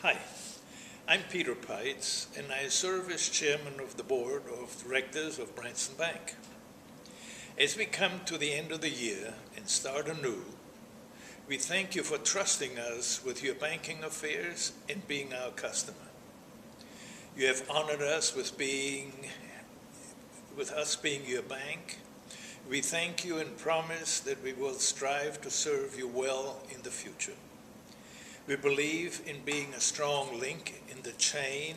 Hi, I'm Peter Peitz, and I serve as chairman of the board of directors of Branson Bank. As we come to the end of the year and start anew, we thank you for trusting us with your banking affairs and being our customer. You have honored us with us being your bank. We thank you and promise that we will strive to serve you well in the future. We believe in being a strong link in the chain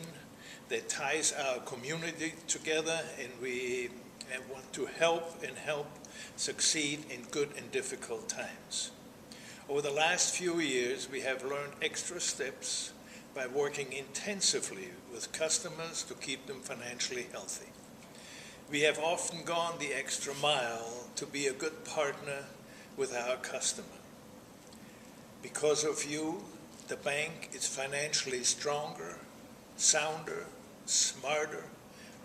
that ties our community together, and we want to help succeed in good and difficult times. Over the last few years, we have learned extra steps by working intensively with customers to keep them financially healthy. We have often gone the extra mile to be a good partner with our customer. Because of you, the bank is financially stronger, sounder, smarter,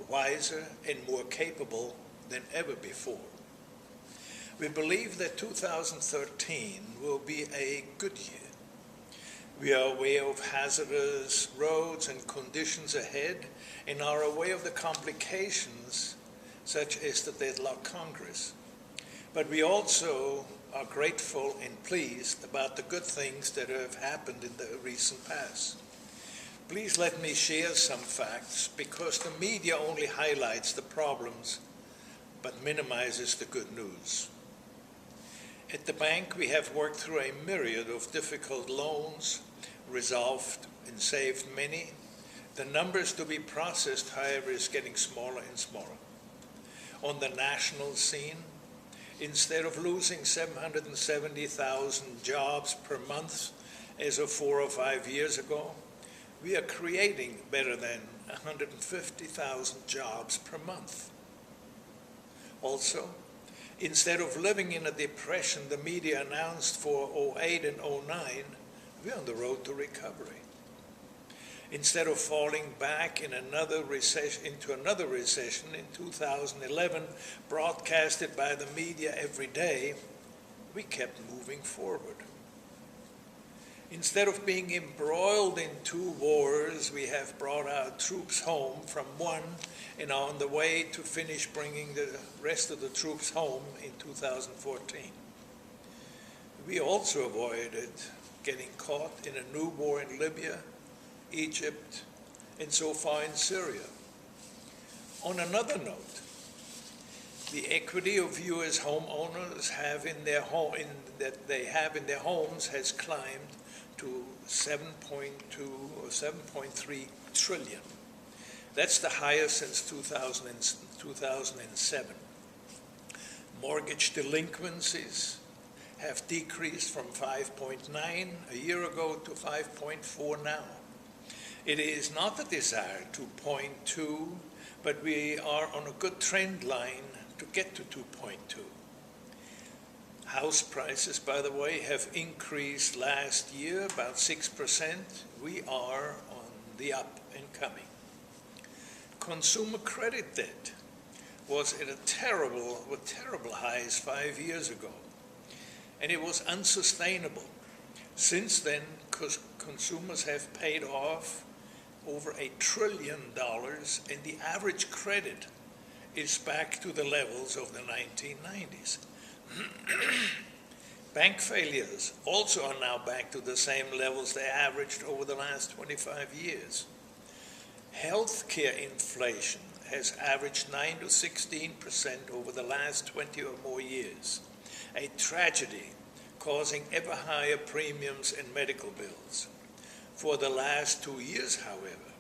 wiser, and more capable than ever before. We believe that 2013 will be a good year. We are aware of hazardous roads and conditions ahead, and are aware of the complications such as the deadlocked Congress. But we also are grateful and pleased about the good things that have happened in the recent past. Please let me share some facts, because the media only highlights the problems but minimizes the good news. At the bank, we have worked through a myriad of difficult loans, resolved and saved many. The numbers to be processed, however, is getting smaller and smaller. On the national scene, instead of losing 770,000 jobs per month as of 4 or 5 years ago, we are creating better than 150,000 jobs per month. Also, instead of living in a depression the media announced for 2008 and 2009, we're on the road to recovery. Instead of falling back into another recession in 2011, broadcasted by the media every day, we kept moving forward. Instead of being embroiled in 2 wars, we have brought our troops home from one and are on the way to finish bringing the rest of the troops home in 2014. We also avoided getting caught in a new war in Libya, Egypt, and so far in Syria. On another note, the equity of you as homeowners have in their homes has climbed to 7.2 or 7.3 trillion. That's the highest since 2007. Mortgage delinquencies have decreased from 5.9 a year ago to 5.4 now. It is not the desire to 2.2, but we are on a good trend line to get to 2.2. House prices, by the way, have increased last year about 6%. We are on the up and coming. Consumer credit debt was at terrible highs 5 years ago, and it was unsustainable. Since then, consumers have paid off over $1 trillion, and the average credit is back to the levels of the 1990s. Bank failures also are now back to the same levels they averaged over the last 25 years. Healthcare inflation has averaged 9 to 16% over the last 20 or more years, a tragedy causing ever higher premiums and medical bills. For the last 2 years, however,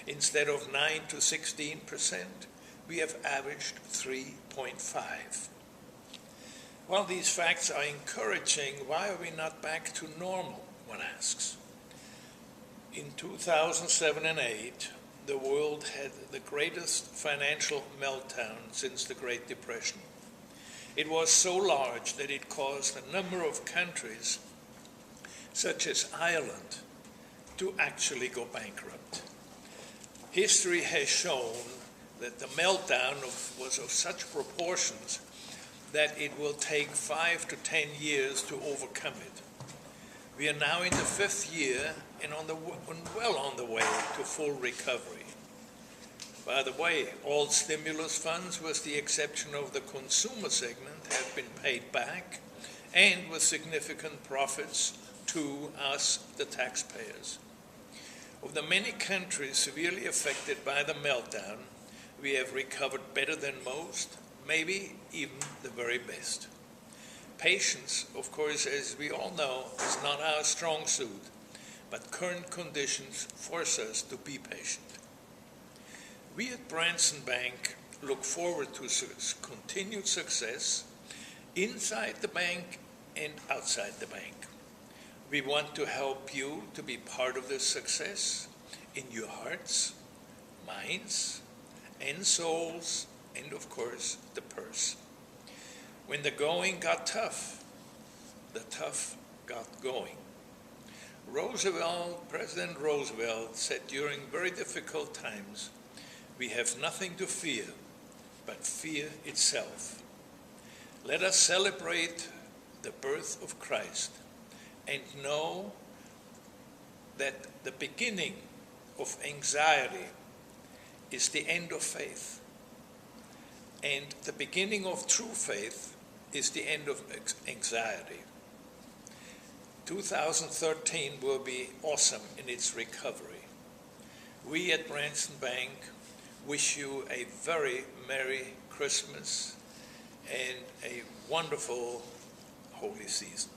instead of 9 to 16%, we have averaged 3.5. While these facts are encouraging, why are we not back to normal, one asks. In 2007 and 2008, the world had the greatest financial meltdown since the Great Depression. It was so large that it caused a number of countries, such as Ireland, to actually go bankrupt. History has shown that the meltdown was of such proportions that it will take 5 to 10 years to overcome it. We are now in the 5th year, and well on the way to full recovery. By the way, all stimulus funds, with the exception of the consumer segment, have been paid back, and with significant profits to us, the taxpayers. Of the many countries severely affected by the meltdown, we have recovered better than most, maybe even the very best. Patience, of course, as we all know, is not our strong suit, but current conditions force us to be patient. We at Branson Bank look forward to continued success inside the bank and outside the bank. We want to help you to be part of this success in your hearts, minds, and souls, and of course, the purse. When the going got tough, the tough got going. President Roosevelt said during very difficult times, "We have nothing to fear but fear itself." Let us celebrate the birth of Christ and know that the beginning of anxiety is the end of faith, and the beginning of true faith is the end of anxiety. 2013 will be awesome in its recovery. We at Branson Bank wish you a very Merry Christmas and a wonderful holy season.